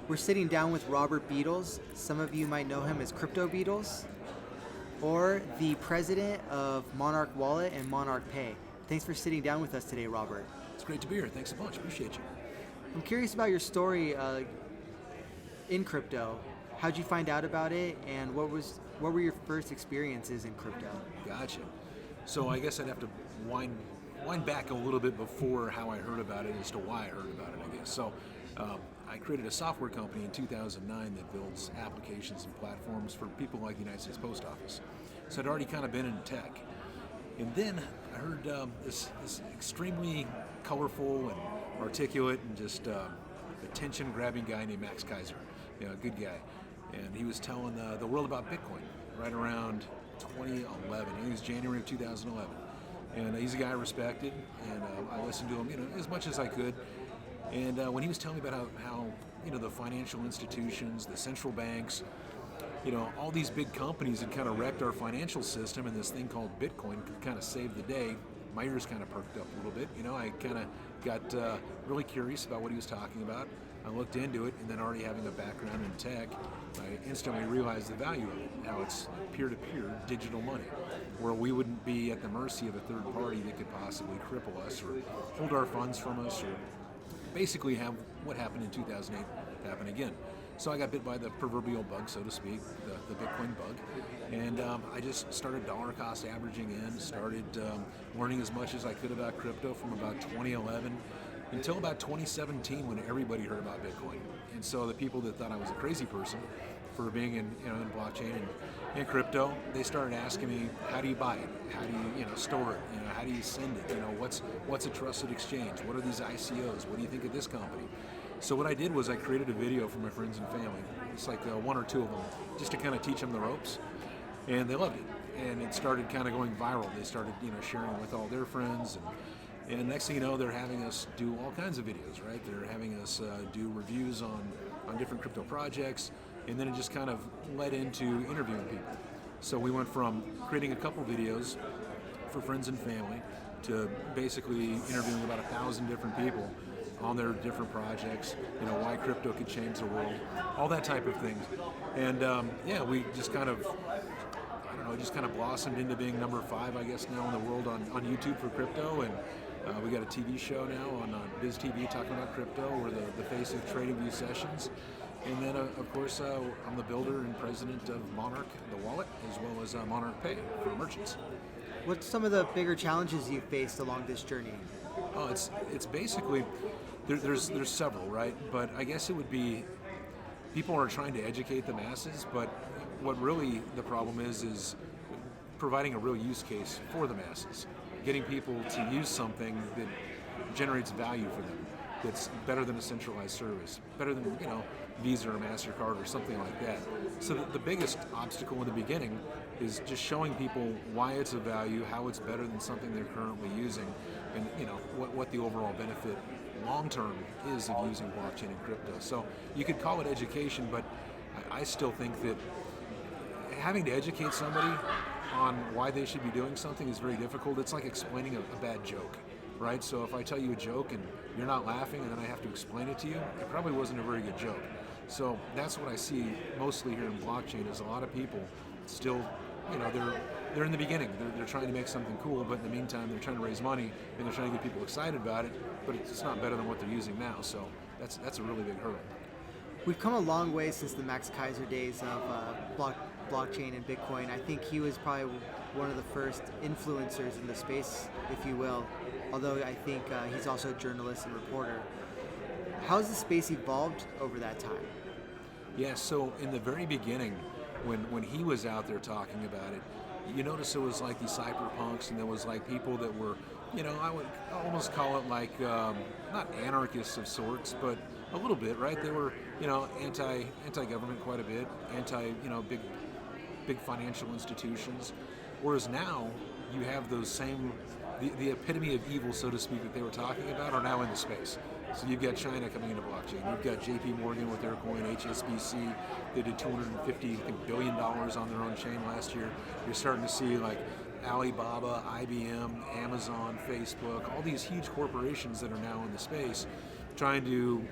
We're sitting down with Robert Beadles. Some of you might know him as Crypto Beadles, or the president of Monarch Wallet and Monarch Pay. Thanks for sitting down with us today, Robert. It's great to be here. Thanks a bunch. Appreciate you. I'm curious about your story in crypto. How'd you find out about it, and what were your first experiences in crypto? Gotcha. So I guess I'd have to wind back a little bit before how I heard about it as to why I heard about it, I guess. So I created a software company in 2009 that builds applications and platforms for people like the United States Post Office. So I'd already kind of been in tech. And then I heard this extremely colorful and articulate and just attention-grabbing guy named Max Kaiser, a good guy. And he was telling the world about Bitcoin right around 2011. I think it was January of 2011. And he's a guy I respected, and I listened to him, as much as I could. And when he was telling me about how the financial institutions, the central banks, all these big companies had kind of wrecked our financial system, and this thing called Bitcoin could kind of save the day, my ears kind of perked up a little bit. I kind of got really curious about what he was talking about. I looked into it, and then already having a background in tech, I instantly realized the value of it, how it's peer-to-peer digital money, where we wouldn't be at the mercy of a third party that could possibly cripple us or hold our funds from us, or basically have what happened in 2008 happen again. So I got bit by the proverbial bug, so to speak, the Bitcoin bug, and I just started dollar cost averaging in, started learning as much as I could about crypto from about 2011 until about 2017, when everybody heard about Bitcoin. And so the people that thought I was a crazy person for being in blockchain and crypto, they started asking me, how do you buy it? How do you store it? How do you send it? What's a trusted exchange? What are these ICOs? What do you think of this company? So what I did was I created a video for my friends and family. It's like one or two of them, just to kind of teach them the ropes, and they loved it. And it started kind of going viral. They started sharing it with all their friends, and next thing you know, they're having us do all kinds of videos, right? They're having us do reviews on different crypto projects, and then it just kind of led into interviewing people. So we went from creating a couple videos for friends and family to basically interviewing about 1,000 different people on their different projects, why crypto could change the world, all that type of things. And we just kind of, just kind of blossomed into being number 5, I guess, now in the world on YouTube for crypto. And we got a TV show now on Biz TV talking about crypto. We're the face of TradingView Sessions. And then, of course, I'm the builder and president of Monarch, the wallet, as well as Monarch Pay for merchants. What's some of the bigger challenges you've faced along this journey? Oh, it's basically, there's several, right? But I guess it would be, people are trying to educate the masses, but what really the problem is providing a real use case for the masses, getting people to use something that generates value for them, that's better than a centralized service, better than Visa or MasterCard or something like that. So the biggest obstacle in the beginning is just showing people why it's of value, how it's better than something they're currently using, and what the overall benefit long-term is of using blockchain and crypto. So you could call it education, but I still think that having to educate somebody on why they should be doing something is very difficult. It's like explaining a bad joke, right? So if I tell you a joke and you're not laughing and then I have to explain it to you, it probably wasn't a very good joke. So that's what I see mostly here in blockchain, is a lot of people still, they're in the beginning. They're trying to make something cool, but in the meantime, they're trying to raise money and they're trying to get people excited about it, but it's not better than what they're using now. So that's a really big hurdle. We've come a long way since the Max Kaiser days of blockchain and Bitcoin. I think he was probably one of the first influencers in the space, if you will, although I think he's also a journalist and reporter. How's the space evolved over that time? Yeah, so in the very beginning, when he was out there talking about it, you notice it was like these cyberpunks, and there was like people that were, I would almost call it like, not anarchists of sorts, but a little bit, right? They were, anti-government quite a bit, big financial institutions. Whereas now, you have those same, the epitome of evil, so to speak, that they were talking about are now in the space. So you've got China coming into blockchain. You've got JP Morgan with their coin, HSBC. They did $250 billion on their own chain last year. You're starting to see like Alibaba, IBM, Amazon, Facebook, all these huge corporations that are now in the space trying to,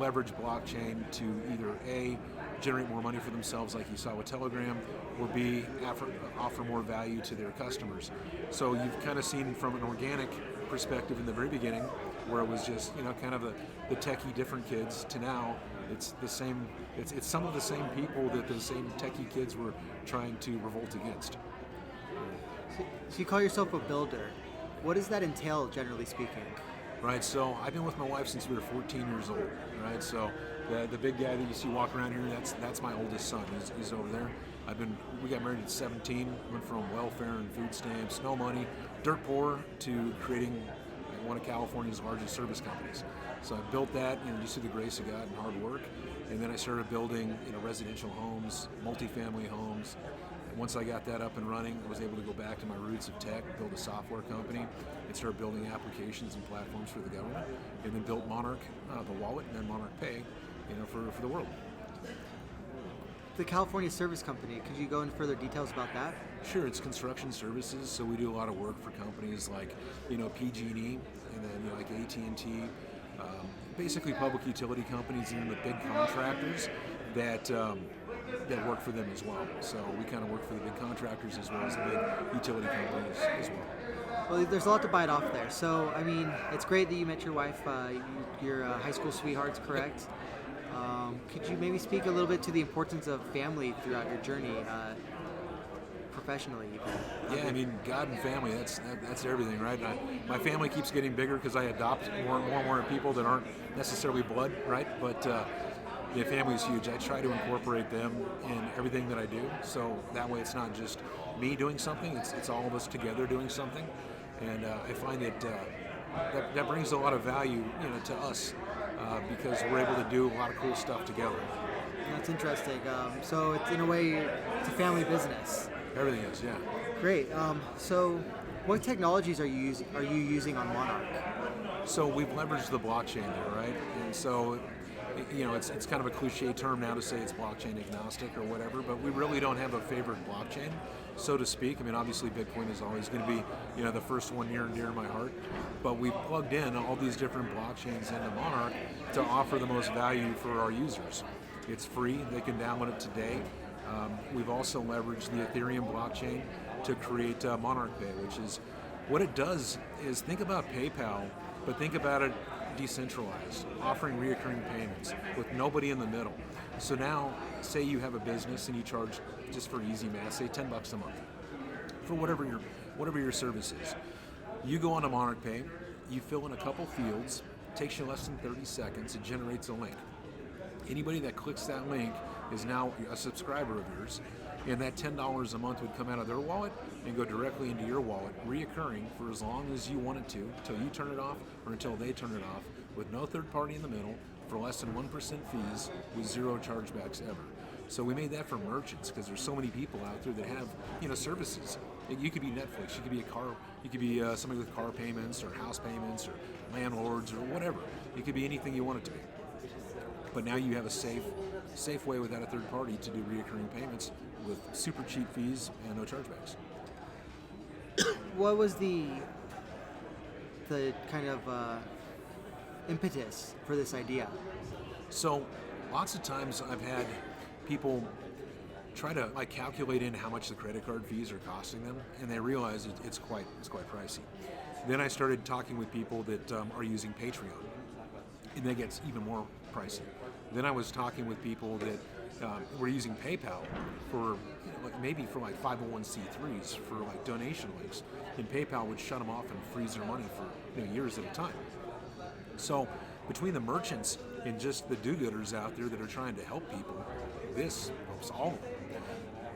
leverage blockchain to either A, generate more money for themselves like you saw with Telegram, or B, offer more value to their customers. So you've kind of seen from an organic perspective in the very beginning, where it was just, kind of the techie different kids, to now it's the same, it's some of the same people that the same techie kids were trying to revolt against. So you call yourself a builder. What does that entail, generally speaking? Right, so I've been with my wife since we were 14 years old, right? So the big guy that you see walk around here, that's my oldest son. He's over there. We got married at 17, went from welfare and food stamps, no money, dirt poor, to creating one of California's largest service companies. So I built that, just through the grace of God and hard work. And then I started building, residential homes, multifamily homes. And once I got that up and running, I was able to go back to my roots of tech, build a software company, and start building applications and platforms for the government. And then built Monarch, the wallet, and then Monarch Pay, for the world. The California Service Company, could you go into further details about that? Sure, it's construction services, so we do a lot of work for companies like, PG&E, and then like AT&T, basically public utility companies, and then the big contractors that work for them as well. So we kind of work for the big contractors as well as the big utility companies as well. Well, there's a lot to bite off there. So, it's great that you met your wife, your high school sweethearts, correct? Could you maybe speak a little bit to the importance of family throughout your journey, professionally? Yeah, God and family, that's everything, right? My family keeps getting bigger because I adopt more and more people that aren't necessarily blood, right? But family is huge. I try to incorporate them in everything that I do, so that way it's not just me doing something, it's all of us together doing something. And I find that brings a lot of value, to us, because we're able to do a lot of cool stuff together. That's interesting. So it's, in a way, it's a family business. Everything is, yeah. Great. So what technologies are you using on Monarch? So we've leveraged the blockchain there, right? And so, it's kind of a cliche term now to say it's blockchain agnostic or whatever, but we really don't have a favorite blockchain, so to speak. Obviously Bitcoin is always going to be, the first one near and dear to my heart, but we've plugged in all these different blockchains into Monarch to offer the most value for our users. It's free, they can download it today. We've also leveraged the Ethereum blockchain to create Monarch Pay, which is, what it does is, think about PayPal, but think about it decentralized, offering reoccurring payments with nobody in the middle. So now, say you have a business and you charge, just for easy math, say $10 a month for whatever your service is. You go onto Monarch Pay, you fill in a couple fields, takes you less than 30 seconds, it generates a link. Anybody that clicks that link is now a subscriber of yours, and that $10 a month would come out of their wallet and go directly into your wallet, reoccurring for as long as you want it to, until you turn it off or until they turn it off, with no third party in the middle, for less than 1% fees, with zero chargebacks ever. So we made that for merchants, because there's so many people out there that have, services. You could be Netflix, you could be a car, you could be somebody with car payments or house payments or landlords or whatever. It could be anything you want it to be. But now you have a safe way without a third party to do reoccurring payments with super cheap fees and no chargebacks. What was the kind of impetus for this idea? So lots of times I've had people try to calculate in how much the credit card fees are costing them, and they realize it's quite pricey. Then I started talking with people that are using Patreon, and that gets even more pricey. Then I was talking with people that were using PayPal for maybe for 501c3s for donation links, and PayPal would shut them off and freeze their money for years at a time. So between the merchants and just the do-gooders out there that are trying to help people, this helps all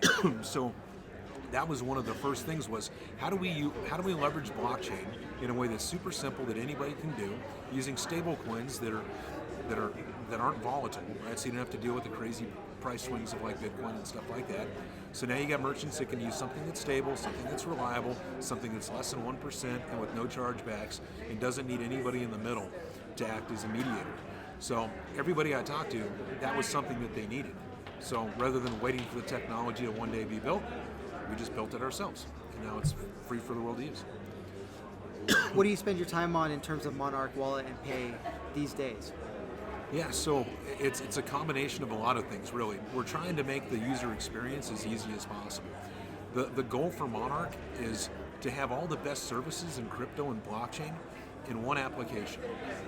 of them. So that was one of the first things, was how do we leverage blockchain in a way that's super simple, that anybody can do, using stable coins that aren't volatile, right? So you don't have to deal with the crazy price swings of Bitcoin and stuff like that. So now you got merchants that can use something that's stable, something that's reliable, something that's less than 1% and with no chargebacks, and doesn't need anybody in the middle to act as a mediator. So everybody I talked to, that was something that they needed. So rather than waiting for the technology to one day be built, we just built it ourselves, and now it's free for the world to use. What do you spend your time on in terms of Monarch Wallet and Pay these days? Yeah, so it's a combination of a lot of things, really. We're trying to make the user experience as easy as possible. The goal for Monarch is to have all the best services in crypto and blockchain in one application.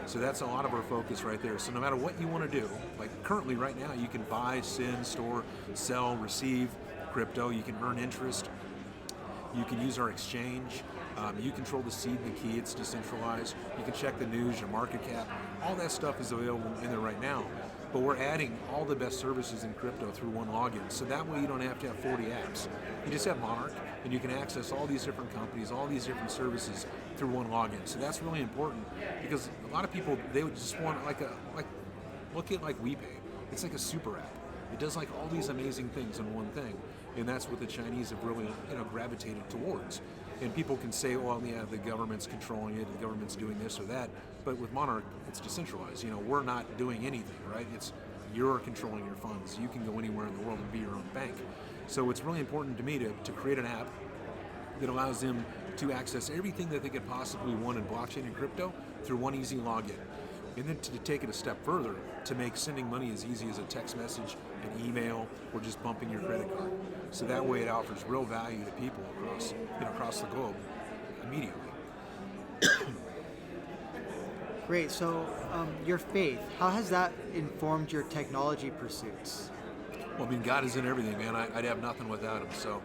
So that's a lot of our focus right there. So no matter what you want to do, like currently right now, you can buy, send, store, sell, receive crypto. You can earn interest. You can use our exchange. You control the seed and the key. It's decentralized. You can check the news, your market cap. All that stuff is available in there right now. But we're adding all the best services in crypto through one login. So that way you don't have to have 40 apps. You just have Monarch, and you can access all these different companies, all these different services through one login. So that's really important because a lot of people, they would just want look at like WePay. It's like a super app. It does like all these amazing things in one thing, and that's what the Chinese have really gravitated towards. And people can say, well, yeah, the government's controlling it, the government's doing this or that, but with Monarch, it's decentralized. We're not doing anything, right? It's you're controlling your funds. You can go anywhere in the world and be your own bank. So it's really important to me to create an app that allows them to access everything that they could possibly want in blockchain and crypto through one easy login. And then to take it a step further, to make sending money as easy as a text message, an email, or just bumping your credit card. So that way it offers real value to people across the globe immediately. Great. So, your faith, how has that informed your technology pursuits? Well, I mean, God is in everything, man. I'd have nothing without Him. So,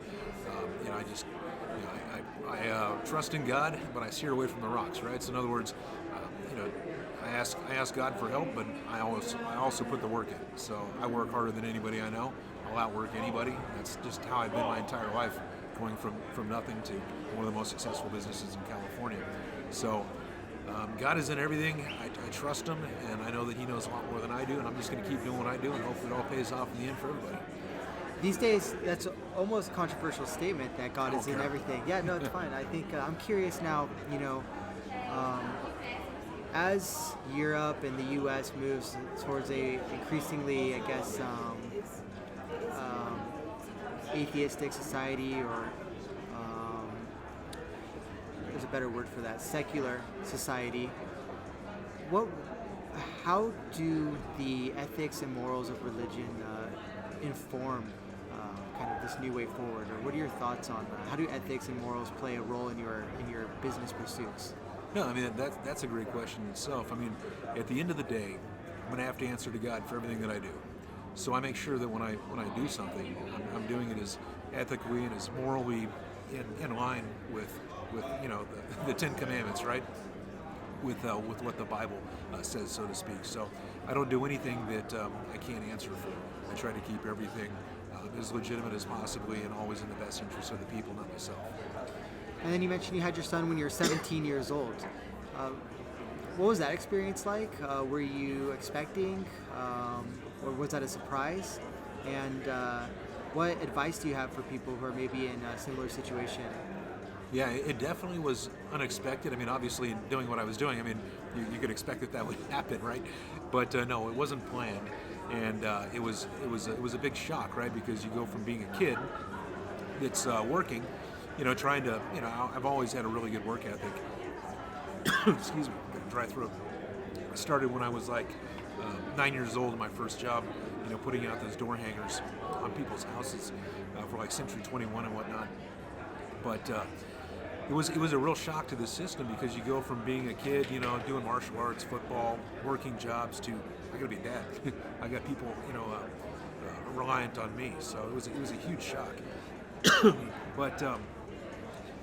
I trust in God, but I steer away from the rocks, right? So, in other words, I ask God for help, but I also put the work in. So I work harder than anybody I know. I'll outwork anybody. That's just how I've been my entire life, going from nothing to one of the most successful businesses in California. So God is in everything. I trust Him, and I know that He knows a lot more than I do, and I'm just going to keep doing what I do, and hopefully it all pays off in the end for everybody. These days, that's almost a controversial statement that God is in everything. Yeah, no, it's fine. I think I'm curious now, as Europe and the U.S. moves towards a increasingly, I guess, atheistic society, or there's a better word for that, secular society, how do the ethics and morals of religion inform kind of this new way forward? Or what are your thoughts on how do ethics and morals play a role in your business pursuits? No, I mean, that's a great question in itself. I mean, at the end of the day, I'm going to have to answer to God for everything that I do. So I make sure that when I do something, I'm doing it as ethically and as morally in line with the Ten Commandments, right? With what the Bible says, so to speak. So I don't do anything that I can't answer for. I try to keep everything as legitimate as possibly and always in the best interest of the people, not myself. And then you mentioned you had your son when you were 17 years old. What was that experience like? Were you expecting, or was that a surprise? And what advice do you have for people who are maybe in a similar situation? Yeah, it definitely was unexpected. I mean, obviously, doing what I was doing, I mean, you could expect that would happen, right? But no, it wasn't planned, and it was a big shock, right? Because you go from being a kid that's working, trying to, I've always had a really good work ethic. Excuse me, got a dry throat. I started when I was like 9 years old in my first job, putting out those door hangers on people's houses for like Century 21 and whatnot. But it was a real shock to the system because you go from being a kid, doing martial arts, football, working jobs to I got to be a dad. I got people, reliant on me. So it was a huge shock. But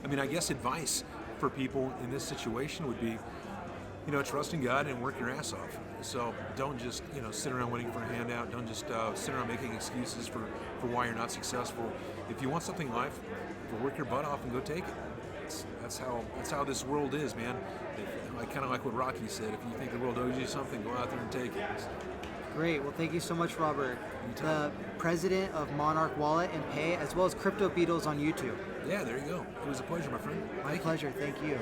I mean, I guess advice for people in this situation would be, trust in God and work your ass off. So don't just, sit around waiting for a handout. Don't just sit around making excuses for why you're not successful. If you want something in life, go work your butt off and go take it. That's how this world is, man. Kind of like what Rocky said. If you think the world owes you something, go out there and take it. Great. Well, thank you so much, Robert. The president of Monarch Wallet and Pay, as well as Crypto Beadles on YouTube. Yeah, there you go. It was a pleasure, my friend. My pleasure. Thank you.